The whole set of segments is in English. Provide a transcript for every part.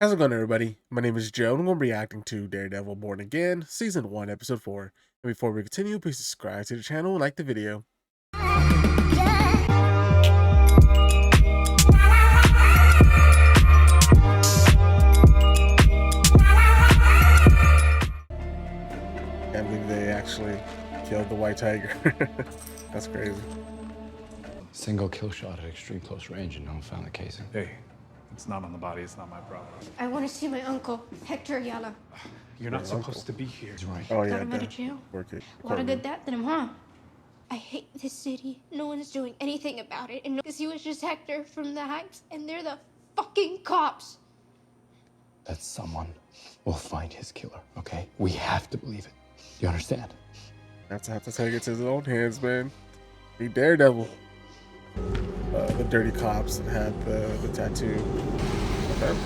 How's it going, everybody? My name is Joe, and I'm going to be reacting to Daredevil Born Again, Season 1, Episode 4. And before we continue, please subscribe to the channel and like the video. Can't believe they actually killed the White Tiger. That's crazy. Single kill shot at extreme close range and no one found the casing. Hey, it's not on the body. It's not my problem. I want to see my uncle, Hector Ayala. You're not supposed to be here. He's right. Oh, Got yeah. him out of jail. Work it. A lot of good that did him, huh? I hate this city. No one's doing anything about it. And because he was just Hector from the Heights, and they're the fucking cops. That someone will find his killer, okay? We have to believe it. You understand? Have to take it to his own hands, man. Be Daredevil. The dirty cops that had the tattoo. Okay.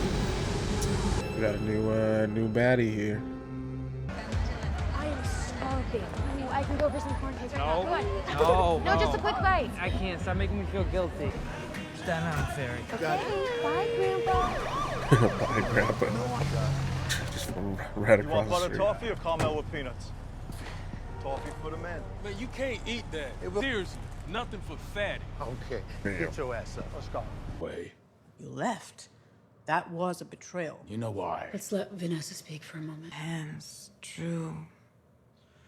We got a new baddie here. I am starving. I can go for some corn cakes right No. now. Go on. No, No, just a quick bite. I can't. Stop making me feel guilty. Stand on, Fairy. Okay, bye, Grandpa. Bye, Grandpa. Just right You across want the butter street. toffee or caramel with peanuts? Toffee for the man. Man, you can't eat that. Seriously, nothing for fatty. Okay. Damn. Get your ass up. Let's go. Wait, You left. That was a betrayal. you know why? Let's let Vanessa speak for a moment. Hands drew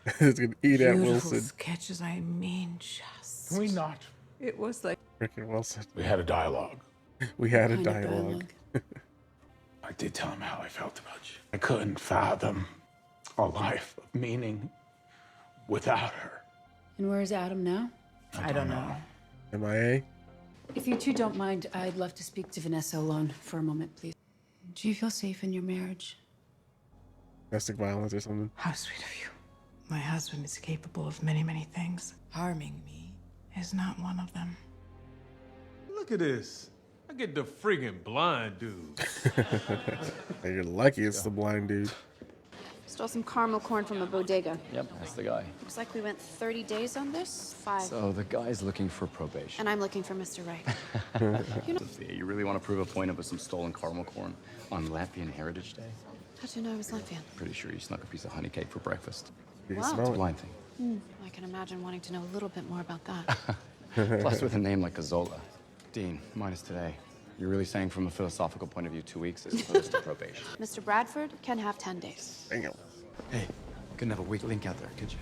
It's gonna eat at beautiful Wilson. sketches. I mean, just. Can we not? It was like Freaking Wilson. We had a dialogue. We had a Kind of dialogue. I did tell him how I felt about you. I couldn't fathom a life of meaning without her. And where's Adam now? I don't know. MIA? If you two don't mind, I'd love to speak to Vanessa alone for a moment, please. Do you feel safe in your marriage? Domestic violence or something? How sweet of you. My husband is capable of many, many things. Harming me is not one of them. Look at this. I get the friggin' blind dude. Hey, you're lucky it's the blind dude. Stole some caramel corn from a bodega. Yep, that's the guy. Looks like we went 30 days on this. 5. So the guy's looking for probation. And I'm looking for Mr. Right. You really want to prove a point up with some stolen caramel corn on Latvian Heritage Day? How'd you know I was Latvian? Pretty sure you snuck a piece of honey cake for breakfast. You can Wow. smell It's a it. blind thing. I can imagine wanting to know a little bit more about that. Plus with a name like Azola. Dean, minus today. You're really saying from a philosophical point of view 2 weeks as opposed to probation? Mr. Bradford can have 10 days. Damn. Hey, couldn't have a weak link out there, could you?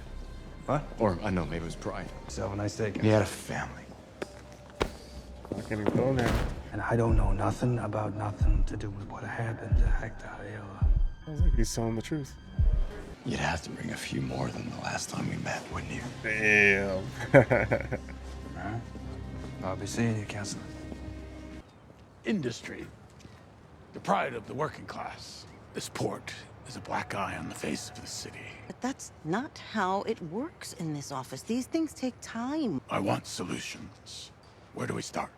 What? Or, I know, maybe it was pride. So have a nice day, He had a family. I can't even go now. And I don't know nothing about nothing to do with what happened to Hector Ayala. Sounds like he's telling the truth. You'd have to bring a few more than the last time we met, wouldn't you? Damn. All right? I'll be seeing you, Counselor. Industry. The pride of the working class. This port is a black eye on the face of the city. But that's not how it works in this office. These things take time. I want solutions. Where do we start?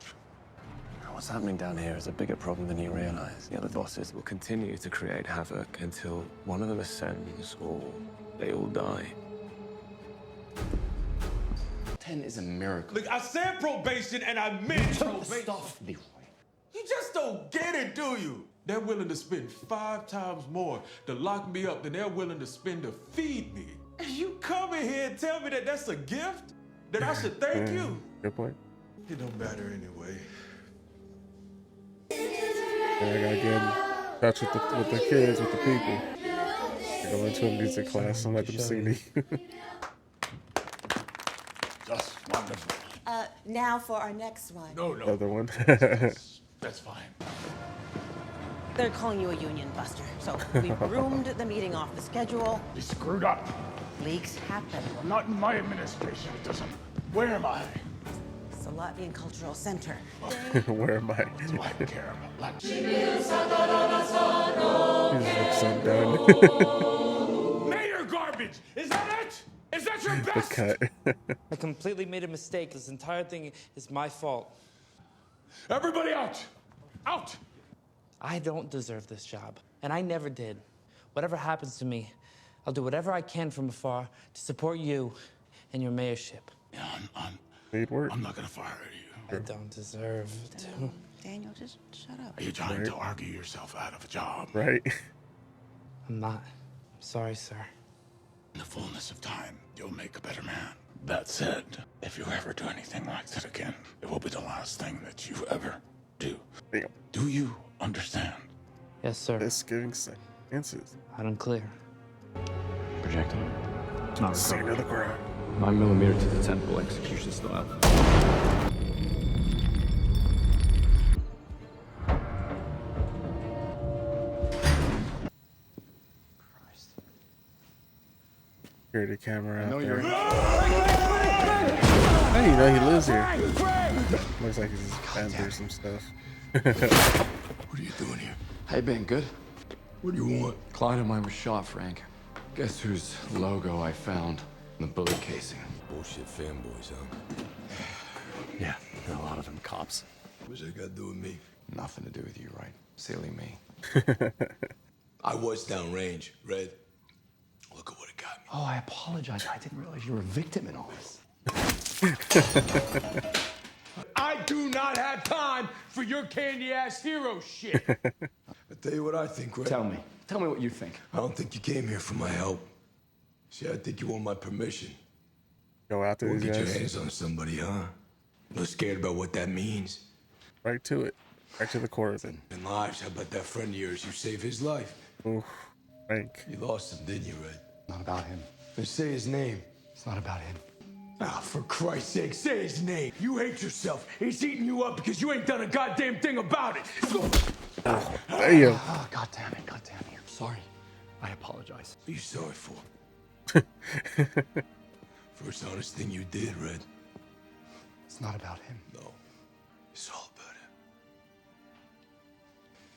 What's happening down here is a bigger problem than you realize. The other bosses will continue to create havoc until one of them ascends or they all die. 10 is a miracle. Look, I said probation and I meant probation. Stuff, Leroy. You just don't get it, do you? They're willing to spend 5 times more to lock me up than they're willing to spend to feed me. And you come in here and tell me that that's a gift? That I should thank you? Good point. It don't matter anyway. Yeah, I gotta get in touch with the kids, with the people. Go into a music class and let them sing me. Just wonderful. Now for our next one. No, no, Other one. that's fine. They're calling you a union buster. So we roomed the meeting off the schedule. You screwed up. Leaks happen. I'm not in my administration. It doesn't. Where am I? It's the Latvian Cultural Center. Where am I? Do I care about Latin? He's like so done. Mayor garbage! Is that it? Is that your The best? cut. I completely made a mistake. This entire thing is my fault. Everybody out! Out! I don't deserve this job, and I never did. Whatever happens to me, I'll do whatever I can from afar to support you and your mayorship. Yeah, Made work. I'm not gonna fire you. I don't deserve to. Daniel, just shut up. Are you trying to argue yourself out of a job? Right. I'm not. I'm sorry, sir. In the fullness of time, you'll make a better man. That said, if you ever do anything like that again, it will be the last thing that you ever do. Damn. Do you understand? Yes, sir. This giving sentences. Loud and clear. Projectile. It's not Scene of the crime. 9mm to the temple, execution style. Security camera out know there. you're. Hey, you know he lives here. Looks like he's been through some stuff. What are you doing here? Hey, Ben, good? What do you want? Clyde and mine were shot, Frank. Guess whose logo I found in the bullet casing? Bullshit fanboys, huh? Yeah, there are a lot of them cops. What's that got to do with me? Nothing to do with you, right? Silly me. I was downrange, Red. Look at what it got me. Oh, I apologize. I didn't realize you were a victim in all this. I do not have time for your candy-ass hero shit. I'll tell you what I think, Red. Tell me. Tell me what you think. I don't think you came here for my help. See, I think you want my permission. Go out Go there, get your guys. hands on somebody, huh? Not scared about what that means. Right to it. Right to the core of it. In lives, how about that friend of yours? You saved his life. Oof. Frank. You lost him, didn't you, Red? Not about him. Then say his name. It's not about him. Ah, for Christ's sake, say his name. You hate yourself. He's eating you up because you ain't done a goddamn thing about it. Damn. Oh, God damn it. God damn it. I'm sorry. I apologize. What are you sorry for? First honest thing you did, Red. It's not about him. No. It's all about him.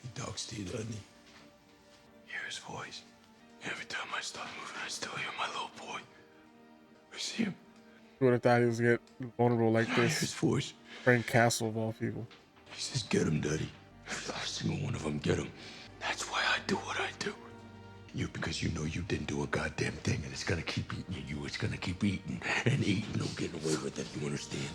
He talks to you, doesn't he? Hear his voice. Every time I stop moving, I still hear my little boy. I see him. Who would have thought he was get vulnerable like I hear this? his voice. Frank Castle of all people. He says, get him, Daddy. Every last single one of them, get him. That's why I do what I do. You, because you know you didn't do a goddamn thing, and it's gonna keep eating at you. It's gonna keep eating and eating. No getting away with it. You understand?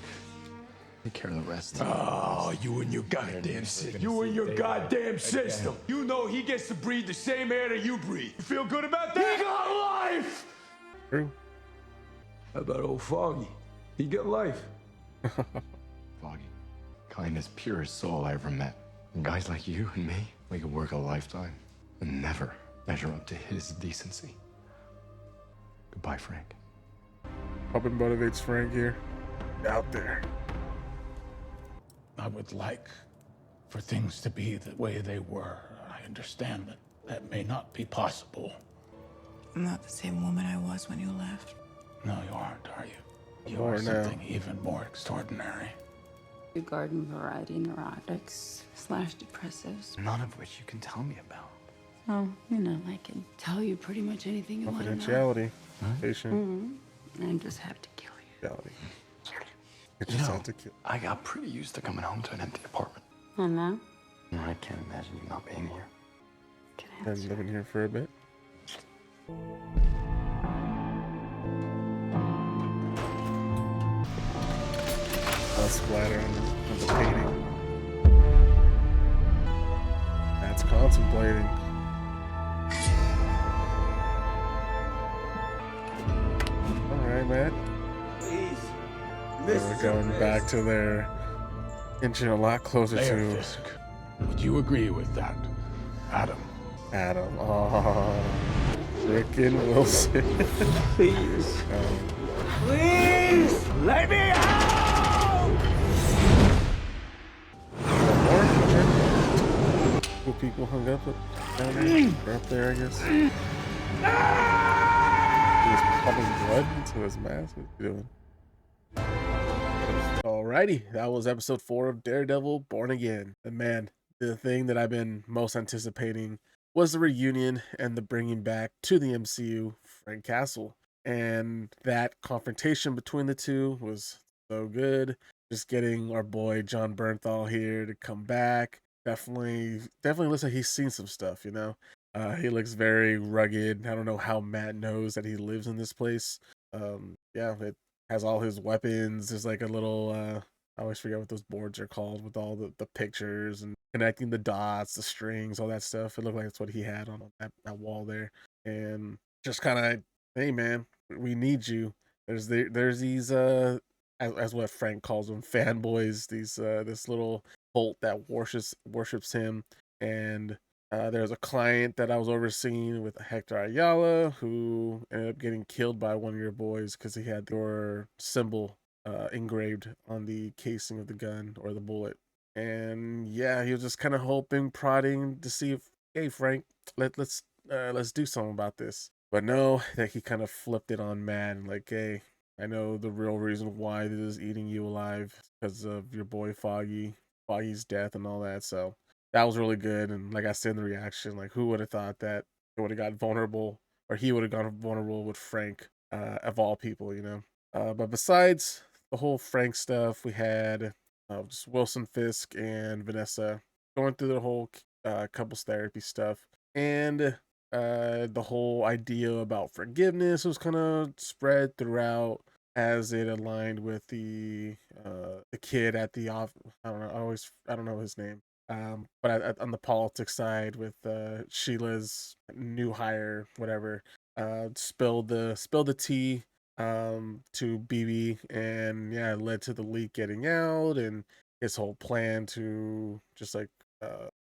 Take care of the rest. Oh, you and your goddamn system. You and your goddamn system. You know he gets to breathe the same air that you breathe. You feel good about that? He got life! True. How about old Foggy? He got life. Foggy. Kindest, purest soul I ever met. And guys like you and me, we could work a lifetime and never measure up to his decency. Goodbye, Frank. Hope it motivates Frank here. Out there. I would like for things to be the way they were. I understand that that may not be possible. I'm not the same woman I was when you left. No, you aren't, are you? You More are now. something even more extraordinary. Your garden variety neurotics / depressives. None of which you can tell me about. Oh, you know, I can tell you pretty much anything you want to know. Confidentiality. Patient. I just have to kill you. Reality. It You just know, had to kill. I got pretty used to coming home to an empty apartment. Oh, no? I can't imagine you not being here. Been living here for a bit. Splatter on the painting. That's contemplating. Alright, Matt. We're going back to their inching a lot closer Mayor to Fisk, would you agree with that, Adam? Adam. Oh, frickin' Wilson. Please. Please! Let me out! Cool people hung up down there. They're up there, I guess. He was pumping blood into his mask. What's he doing? Alrighty, that was episode 4 of Daredevil Born Again. And man, the thing that I've been most anticipating was the reunion and the bringing back to the MCU Frank Castle. And that confrontation between the two was so good. Just getting our boy John Bernthal here to come back. Definitely looks like he's seen some stuff, you know? He looks very rugged. I don't know how Matt knows that he lives in this place. Yeah, it has all his weapons. There's like a little I always forget what those boards are called with all the pictures and connecting the dots, the strings, all that stuff. It looked like that's what he had on that wall there. And just kind of, hey man, we need you. There's these as what Frank calls them, fanboys, these this little cult that worships him. And there's a client that I was overseeing with Hector Ayala who ended up getting killed by one of your boys because he had your symbol engraved on the casing of the gun or the bullet. And yeah, he was just kind of hoping, prodding to see if, hey Frank, let's do something about this. But no, that he kind of flipped it on Matt and like, hey, I know the real reason why this is eating you alive because of your boy Foggy's death and all that. So that was really good. And like I said in the reaction, like who would have thought that it would have got vulnerable, or he would have gone vulnerable with Frank, of all people, you know. But besides the whole Frank stuff, we had just Wilson Fisk and Vanessa going through the whole couples therapy stuff, and the whole idea about forgiveness was kind of spread throughout as it aligned with the kid at the off. I don't know. I don't know his name. But on the politics side with Sheila's new hire, whatever, spilled the tea to BB, and yeah, it led to the leak getting out and his whole plan to just like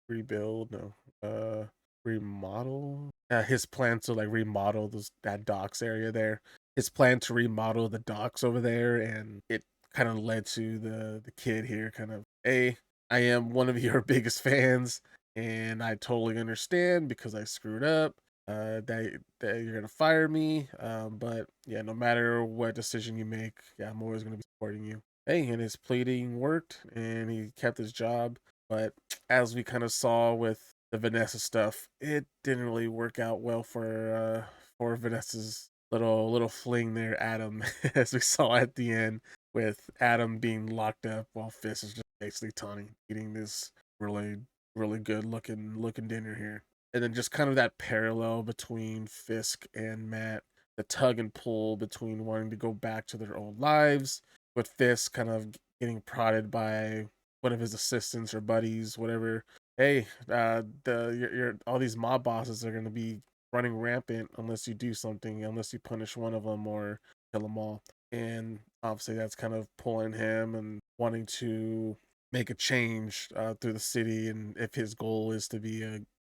rebuild, no, remodel. His plan to like remodel that docks area there. His plan to remodel the docks over there, and it kind of led to the kid here kind of, hey, I am one of your biggest fans, and I totally understand because I screwed up. That you're gonna fire me. But yeah, no matter what decision you make, yeah, I'm always gonna be supporting you. Hey, and his pleading worked, and he kept his job. But as we kind of saw with the Vanessa stuff, it didn't really work out well for Vanessa's little fling there, Adam, as we saw at the end with Adam being locked up while Fisk is just basically taunting, eating this really good looking dinner here. And then just kind of that parallel between Fisk and Matt, the tug and pull between wanting to go back to their old lives, with Fisk kind of getting prodded by one of his assistants or buddies, whatever. Hey, your all these mob bosses are going to be running rampant unless you do something, unless you punish one of them or kill them all. And obviously that's kind of pulling him and wanting to make a change through the city. And if his goal is to be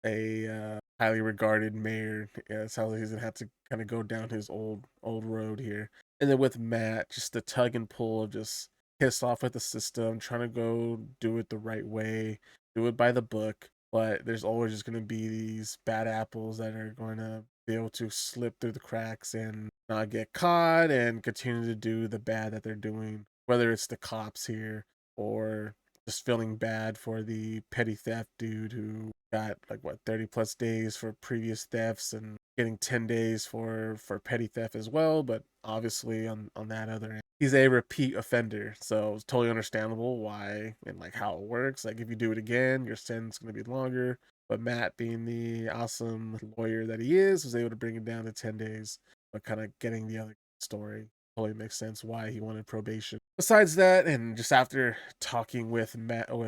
a highly regarded mayor, yeah, it sounds like he's gonna have to kind of go down his old road here. And then with Matt, just the tug and pull of just pissed off with the system, trying to go do it the right way, do it by the book. But there's always just going to be these bad apples that are going to be able to slip through the cracks and not get caught and continue to do the bad that they're doing, whether it's the cops here or just feeling bad for the petty theft dude who got like what 30 plus days for previous thefts and getting 10 days for petty theft as well. But obviously on that other end, he's a repeat offender, so it's totally understandable why and like how it works. Like if you do it again, your sentence going to be longer. But Matt, being the awesome lawyer that he is, was able to bring it down to 10 days. But kind of getting the other story totally makes sense why he wanted probation. Besides that, and just after talking with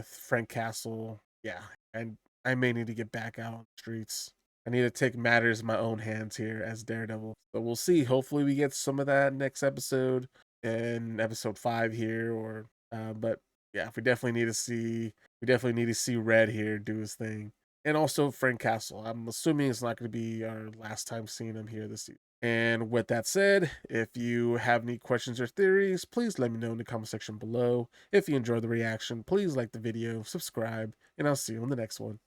Frank Castle, yeah, and I may need to get back out on the streets. I need to take matters in my own hands here as Daredevil. So we'll see. Hopefully we get some of that next episode in episode 5 here, or but yeah, we definitely need to see Red here do his thing. And also Frank Castle. I'm assuming it's not going to be our last time seeing him here this season. And with that said, if you have any questions or theories, please let me know in the comment section below. If you enjoyed the reaction, please like the video, subscribe, and I'll see you in the next one.